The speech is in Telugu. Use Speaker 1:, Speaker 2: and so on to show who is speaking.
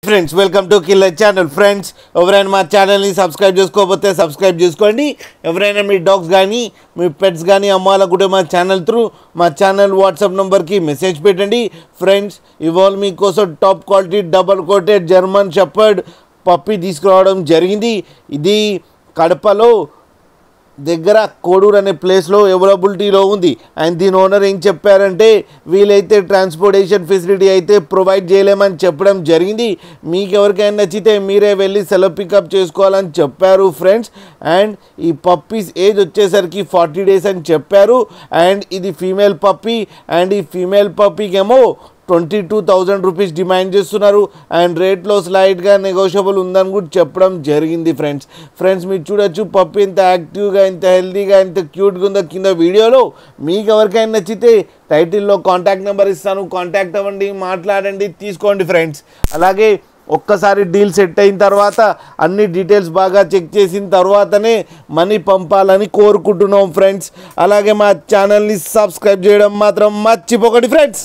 Speaker 1: Friends welcome to killer channel. Friends ఎవరైనా మా ఛానల్ని సబ్స్క్రైబ్ చేసుకోకపోతే సబ్స్క్రైబ్ చేసుకోండి. ఎవరైనా మీ డాగ్స్ కానీ మీ పెట్స్ కానీ అమ్మాలనుకుంటే మా ఛానల్ త్రూ మా ఛానల్ వాట్సాప్ నెంబర్కి మెసేజ్ పెట్టండి. ఫ్రెండ్స్ ఇవాళ మీకోసం top quality double coated German shepherd puppy తీసుకురావడం జరిగింది. ఇది కడపలో దగ్గర కోడూరు అనే ప్లేస్లో అవైలబిలిటీలో ఉంది. అండ్ దీని ఓనర్ ఏం చెప్పారంటే వీలైతే ట్రాన్స్పోర్టేషన్ ఫెసిలిటీ అయితే ప్రొవైడ్ చేయలేమని చెప్పడం జరిగింది. మీకు ఎవరికైనా నచ్చితే మీరే వెళ్ళి సెలవు పికప్ చేసుకోవాలని చెప్పారు ఫ్రెండ్స్. అండ్ ఈ పప్పీస్ ఏజ్ వచ్చేసరికి 40 days అని చెప్పారు. అండ్ ఇది ఫీమేల్ పప్పీ. అండ్ ఈ ఫీమేల్ పప్పీకి ఏమో 22,000 రూపీస్ డిమాండ్ చేస్తున్నారు. అండ్ రేట్లో స్లైడ్గా నెగోషియబుల్ ఉందని కూడా చెప్పడం జరిగింది ఫ్రెండ్స్ మీరు చూడొచ్చు పప్పి ఎంత యాక్టివ్గా ఎంత హెల్తీగా ఎంత క్యూట్గా ఉందో కింద వీడియోలో. మీకు ఎవరికైనా నచ్చితే టైటిల్లో కాంటాక్ట్ నెంబర్ ఇస్తాను, కాంటాక్ట్ అవ్వండి, మాట్లాడండి, తీసుకోండి ఫ్రెండ్స్. అలాగే ఒక్కసారి డీల్ సెట్ అయిన తర్వాత అన్ని డీటెయిల్స్ బాగా చెక్ చేసిన తర్వాతనే మనీ పంపాలని కోరుకుంటున్నాం ఫ్రెండ్స్. అలాగే మా ఛానల్ని సబ్స్క్రైబ్ చేయడం మాత్రం మర్చిపోకండి ఫ్రెండ్స్.